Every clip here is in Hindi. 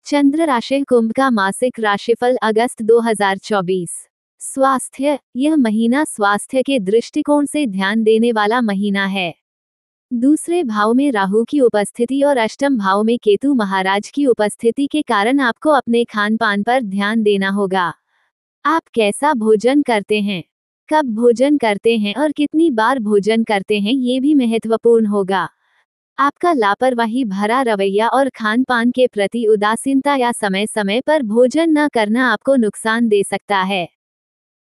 चंद्र राशि कुंभ का मासिक राशिफल अगस्त 2024। स्वास्थ्य। यह महीना स्वास्थ्य के दृष्टिकोण से ध्यान देने वाला महीना है। दूसरे भाव में राहु की उपस्थिति और अष्टम भाव में केतु महाराज की उपस्थिति के कारण आपको अपने खान पान पर ध्यान देना होगा। आप कैसा भोजन करते हैं, कब भोजन करते हैं और कितनी बार भोजन करते हैं, ये भी महत्वपूर्ण होगा। आपका लापरवाही भरा रवैया और खान पान के प्रति उदासीनता या समय समय पर भोजन न करना आपको नुकसान दे सकता है।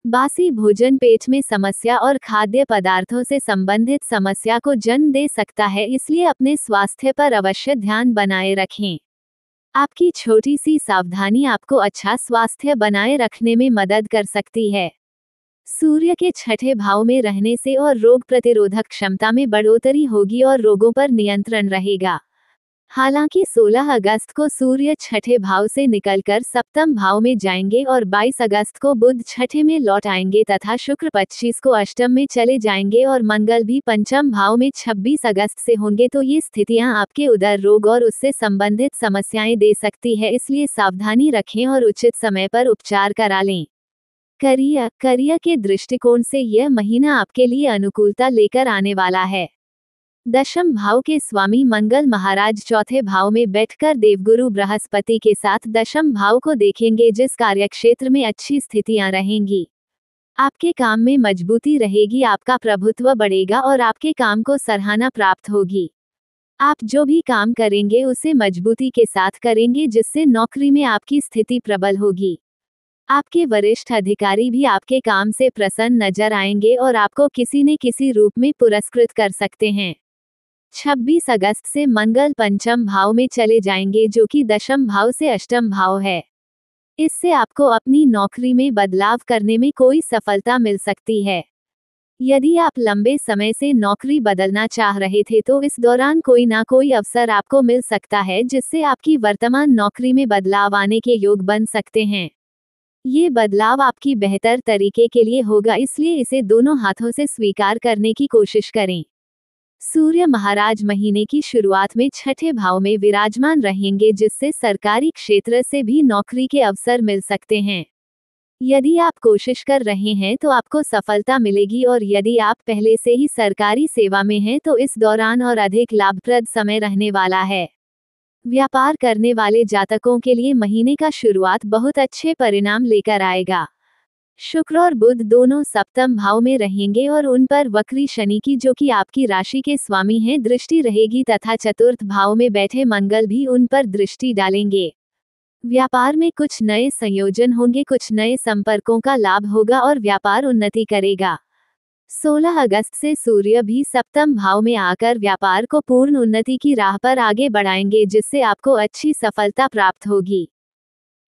बासी भोजन पेट में समस्या और खाद्य पदार्थों से संबंधित समस्या को जन्म दे सकता है, इसलिए अपने स्वास्थ्य पर अवश्य ध्यान बनाए रखें। आपकी छोटी सी सावधानी आपको अच्छा स्वास्थ्य बनाए रखने में मदद कर सकती है। सूर्य के छठे भाव में रहने से और रोग प्रतिरोधक क्षमता में बढ़ोतरी होगी और रोगों पर नियंत्रण रहेगा। हालांकि 16 अगस्त को सूर्य छठे भाव से निकलकर सप्तम भाव में जाएंगे और 22 अगस्त को बुध छठे में लौट आएंगे तथा शुक्र 25 को अष्टम में चले जाएंगे और मंगल भी पंचम भाव में 26 अगस्त से होंगे, तो ये स्थितियां आपके उदर रोग और उससे संबंधित समस्याएं दे सकती है, इसलिए सावधानी रखें और उचित समय पर उपचार करा लें। करियर के दृष्टिकोण से यह महीना आपके लिए अनुकूलता लेकर आने वाला है। दशम भाव के स्वामी मंगल महाराज चौथे भाव में बैठकर देवगुरु बृहस्पति के साथ दशम भाव को देखेंगे, जिस कार्यक्षेत्र में अच्छी स्थितियां रहेंगी। आपके काम में मजबूती रहेगी, आपका प्रभुत्व बढ़ेगा और आपके काम को सराहना प्राप्त होगी। आप जो भी काम करेंगे उसे मजबूती के साथ करेंगे, जिससे नौकरी में आपकी स्थिति प्रबल होगी। आपके वरिष्ठ अधिकारी भी आपके काम से प्रसन्न नजर आएंगे और आपको किसी न किसी रूप में पुरस्कृत कर सकते हैं। 26 अगस्त से मंगल पंचम भाव में चले जाएंगे, जो कि दशम भाव से अष्टम भाव है। इससे आपको अपनी नौकरी में बदलाव करने में कोई सफलता मिल सकती है। यदि आप लंबे समय से नौकरी बदलना चाह रहे थे तो इस दौरान कोई ना कोई अवसर आपको मिल सकता है, जिससे आपकी वर्तमान नौकरी में बदलाव आने के योग बन सकते हैं। ये बदलाव आपकी बेहतर तरीके के लिए होगा, इसलिए इसे दोनों हाथों से स्वीकार करने की कोशिश करें। सूर्य महाराज महीने की शुरुआत में छठे भाव में विराजमान रहेंगे, जिससे सरकारी क्षेत्र से भी नौकरी के अवसर मिल सकते हैं। यदि आप कोशिश कर रहे हैं तो आपको सफलता मिलेगी, और यदि आप पहले से ही सरकारी सेवा में हैं तो इस दौरान और अधिक लाभप्रद समय रहने वाला है। व्यापार करने वाले जातकों के लिए महीने का शुरुआत बहुत अच्छे परिणाम लेकर आएगा। शुक्र और बुध दोनों सप्तम भाव में रहेंगे और उन पर वक्री शनि की, जो कि आपकी राशि के स्वामी हैं, दृष्टि रहेगी तथा चतुर्थ भाव में बैठे मंगल भी उन पर दृष्टि डालेंगे। व्यापार में कुछ नए संयोजन होंगे, कुछ नए संपर्कों का लाभ होगा और व्यापार उन्नति करेगा। 16 अगस्त से सूर्य भी सप्तम भाव में आकर व्यापार को पूर्ण उन्नति की राह पर आगे बढ़ाएंगे, जिससे आपको अच्छी सफलता प्राप्त होगी।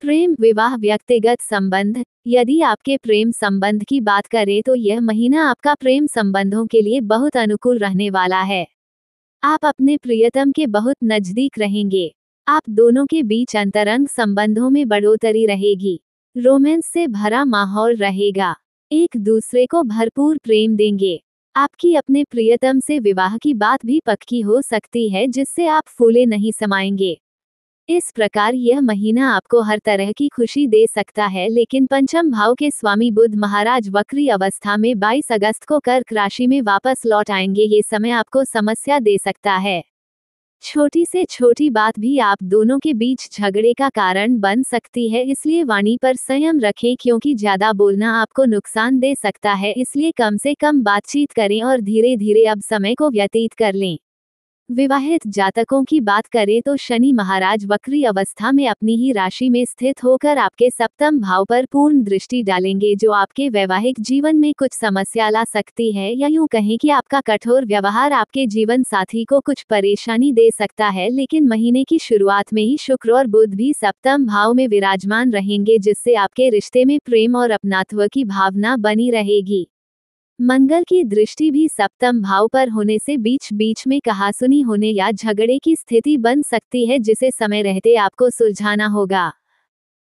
प्रेम, विवाह, व्यक्तिगत संबंध। यदि आपके प्रेम संबंध की बात करें तो यह महीना आपका प्रेम संबंधों के लिए बहुत अनुकूल रहने वाला है। आप अपने प्रियतम के बहुत नजदीक रहेंगे। आप दोनों के बीच अंतरंग संबंधों में बढ़ोतरी रहेगी। रोमांस से भरा माहौल रहेगा। एक दूसरे को भरपूर प्रेम देंगे। आपकी अपने प्रियतम से विवाह की बात भी पक्की हो सकती है, जिससे आप फूले नहीं समाएंगे। इस प्रकार यह महीना आपको हर तरह की खुशी दे सकता है, लेकिन पंचम भाव के स्वामी बुध महाराज वक्री अवस्था में 22 अगस्त को कर्क राशि में वापस लौट आएंगे। ये समय आपको समस्या दे सकता है। छोटी से छोटी बात भी आप दोनों के बीच झगड़े का कारण बन सकती है, इसलिए वाणी पर संयम रखें, क्योंकि ज्यादा बोलना आपको नुकसान दे सकता है। इसलिए कम से कम बातचीत करें और धीरे धीरे अब समय को व्यतीत कर लें। विवाहित जातकों की बात करें तो शनि महाराज वक्री अवस्था में अपनी ही राशि में स्थित होकर आपके सप्तम भाव पर पूर्ण दृष्टि डालेंगे, जो आपके वैवाहिक जीवन में कुछ समस्या ला सकती है, या यूं कहें कि आपका कठोर व्यवहार आपके जीवन साथी को कुछ परेशानी दे सकता है। लेकिन महीने की शुरुआत में ही शुक्र और बुध भी सप्तम भाव में विराजमान रहेंगे, जिससे आपके रिश्ते में प्रेम और अपनात्व की भावना बनी रहेगी। मंगल की दृष्टि भी सप्तम भाव पर होने से बीच बीच में कहासुनी होने या झगड़े की स्थिति बन सकती है, जिसे समय रहते आपको सुलझाना होगा।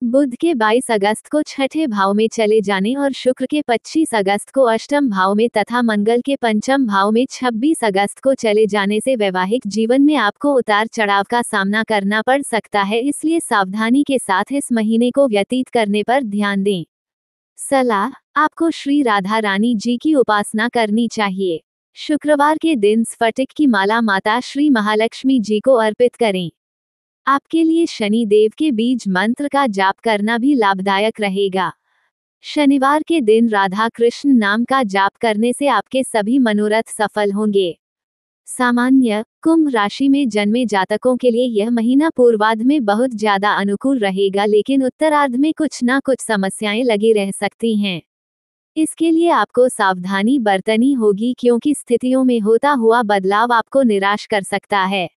बुध के 22 अगस्त को छठे भाव में चले जाने और शुक्र के 25 अगस्त को अष्टम भाव में तथा मंगल के पंचम भाव में 26 अगस्त को चले जाने से वैवाहिक जीवन में आपको उतार चढ़ाव का सामना करना पड़ सकता है, इसलिए सावधानी के साथ इस महीने को व्यतीत करने पर ध्यान दें। सलाह, आपको श्री राधा रानी जी की उपासना करनी चाहिए। शुक्रवार के दिन स्फटिक की माला माता श्री महालक्ष्मी जी को अर्पित करें। आपके लिए शनि देव के बीज मंत्र का जाप करना भी लाभदायक रहेगा। शनिवार के दिन राधा कृष्ण नाम का जाप करने से आपके सभी मनोरथ सफल होंगे। सामान्य कुंभ राशि में जन्मे जातकों के लिए यह महीना पूर्वार्ध में बहुत ज्यादा अनुकूल रहेगा, लेकिन उत्तरार्ध में कुछ ना कुछ समस्याएं लगी रह सकती हैं। इसके लिए आपको सावधानी बरतनी होगी, क्योंकि स्थितियों में होता हुआ बदलाव आपको निराश कर सकता है।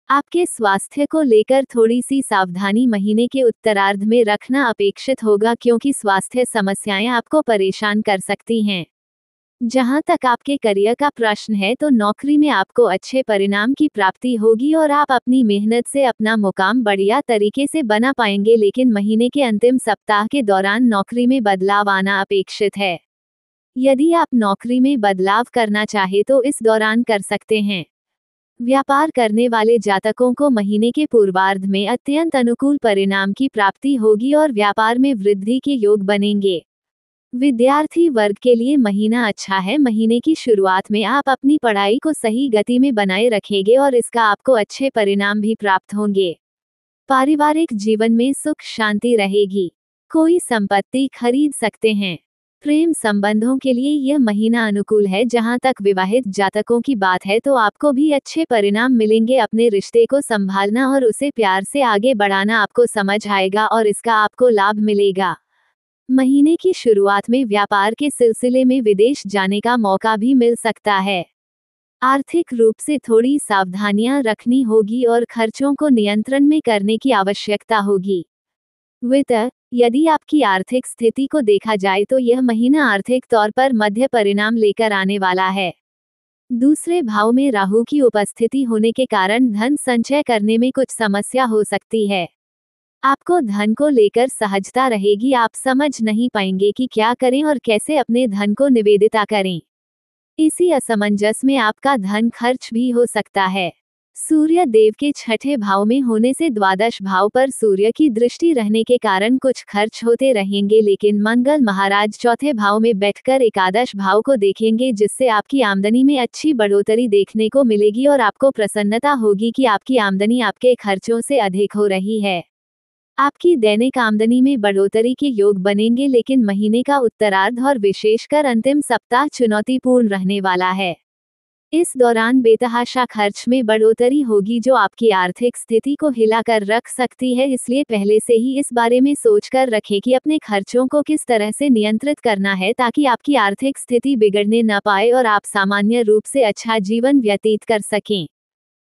आपके स्वास्थ्य को लेकर थोड़ी सी सावधानी महीने के उत्तरार्ध में रखना अपेक्षित होगा, क्योंकि स्वास्थ्य समस्याएं आपको परेशान कर सकती हैं। जहां तक आपके करियर का प्रश्न है, तो नौकरी में आपको अच्छे परिणाम की प्राप्ति होगी और आप अपनी मेहनत से अपना मुकाम बढ़िया तरीके से बना पाएंगे, लेकिन महीने के अंतिम सप्ताह के दौरान नौकरी में बदलाव आना अपेक्षित है। यदि आप नौकरी में बदलाव करना चाहे तो इस दौरान कर सकते हैं। व्यापार करने वाले जातकों को महीने के पूर्वार्ध में अत्यंत अनुकूल परिणाम की प्राप्ति होगी और व्यापार में वृद्धि के योग बनेंगे। विद्यार्थी वर्ग के लिए महीना अच्छा है। महीने की शुरुआत में आप अपनी पढ़ाई को सही गति में बनाए रखेंगे और इसका आपको अच्छे परिणाम भी प्राप्त होंगे। पारिवारिक जीवन में सुख शांति रहेगी। कोई संपत्ति खरीद सकते हैं। प्रेम संबंधों के लिए यह महीना अनुकूल है। जहां तक विवाहित जातकों की बात है, तो आपको भी अच्छे परिणाम मिलेंगे। अपने रिश्ते को संभालना और उसे प्यार से आगे बढ़ाना आपको समझ आएगा और इसका आपको लाभ मिलेगा। महीने की शुरुआत में व्यापार के सिलसिले में विदेश जाने का मौका भी मिल सकता है। आर्थिक रूप से थोड़ी सावधानियां रखनी होगी और खर्चों को नियंत्रण में करने की आवश्यकता होगी। वित्त, यदि आपकी आर्थिक स्थिति को देखा जाए तो यह महीना आर्थिक तौर पर मध्य परिणाम लेकर आने वाला है। दूसरे भाव में राहु की उपस्थिति होने के कारण धन संचय करने में कुछ समस्या हो सकती है। आपको धन को लेकर सहजता रहेगी। आप समझ नहीं पाएंगे कि क्या करें और कैसे अपने धन को निवेदिता करें। इसी असमंजस में आपका धन खर्च भी हो सकता है। सूर्य देव के छठे भाव में होने से द्वादश भाव पर सूर्य की दृष्टि रहने के कारण कुछ खर्च होते रहेंगे, लेकिन मंगल महाराज चौथे भाव में बैठकर एकादश भाव को देखेंगे, जिससे आपकी आमदनी में अच्छी बढ़ोतरी देखने को मिलेगी और आपको प्रसन्नता होगी कि आपकी आमदनी आपके खर्चों से अधिक हो रही है। आपकी दैनिक आमदनी में बढ़ोतरी के योग बनेंगे, लेकिन महीने का उत्तरार्ध और विशेषकर अंतिम सप्ताह चुनौतीपूर्ण रहने वाला है। इस दौरान बेतहाशा खर्च में बढ़ोतरी होगी, जो आपकी आर्थिक स्थिति को हिलाकर रख सकती है। इसलिए पहले से ही इस बारे में सोचकर रखें कि अपने खर्चों को किस तरह से नियंत्रित करना है, ताकि आपकी आर्थिक स्थिति बिगड़ने न पाए और आप सामान्य रूप से अच्छा जीवन व्यतीत कर सकें।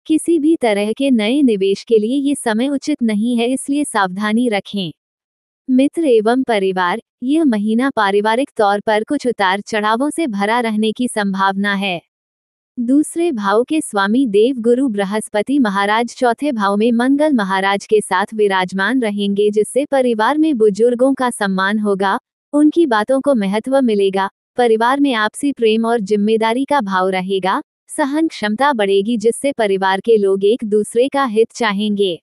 किसी भी तरह के नए निवेश के लिए ये समय उचित नहीं है, इसलिए सावधानी रखें। मित्र एवं परिवार, यह महीना पारिवारिक तौर पर कुछ उतार चढ़ावों से भरा रहने की संभावना है। दूसरे भाव के स्वामी देव गुरु बृहस्पति महाराज चौथे भाव में मंगल महाराज के साथ विराजमान रहेंगे, जिससे परिवार में बुजुर्गों का सम्मान होगा, उनकी बातों को महत्व मिलेगा। परिवार में आपसी प्रेम और जिम्मेदारी का भाव रहेगा। सहन क्षमता बढ़ेगी, जिससे परिवार के लोग एक दूसरे का हित चाहेंगे।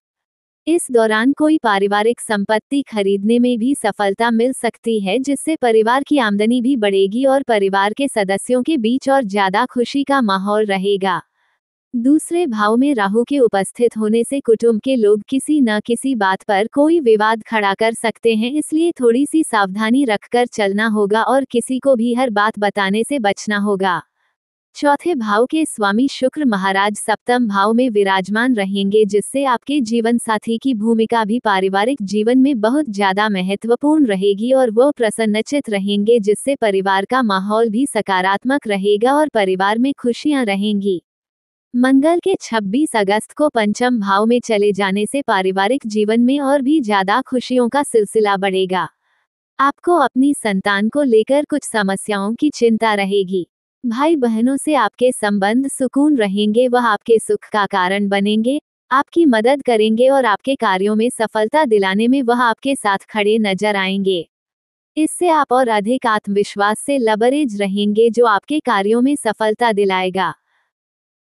इस दौरान कोई पारिवारिक संपत्ति खरीदने में भी सफलता मिल सकती है, जिससे परिवार की आमदनी भी बढ़ेगी और परिवार के सदस्यों के बीच और ज्यादा खुशी का माहौल रहेगा। दूसरे भाव में राहु के उपस्थित होने से कुटुंब के लोग किसी न किसी बात पर कोई विवाद खड़ा कर सकते हैं, इसलिए थोड़ी सी सावधानी रखकर चलना होगा और किसी को भी हर बात बताने से बचना होगा। चौथे भाव के स्वामी शुक्र महाराज सप्तम भाव में विराजमान रहेंगे, जिससे आपके जीवन साथी की भूमिका भी पारिवारिक जीवन में बहुत ज्यादा महत्वपूर्ण रहेगी और वो प्रसन्नचित रहेंगे, जिससे परिवार का माहौल भी सकारात्मक रहेगा और परिवार में खुशियां रहेंगी। मंगल के 26 अगस्त को पंचम भाव में चले जाने से पारिवारिक जीवन में और भी ज्यादा खुशियों का सिलसिला बढ़ेगा। आपको अपनी संतान को लेकर कुछ समस्याओं की चिंता रहेगी। भाई बहनों से आपके संबंध सुकून रहेंगे, वह आपके सुख का कारण बनेंगे। आपकी मदद करेंगे और आपके कार्यों में सफलता दिलाने में वह आपके साथ खड़े नजर आएंगे। इससे आप और अधिक आत्मविश्वास से लबरेज रहेंगे जो आपके कार्यों में सफलता दिलाएगा।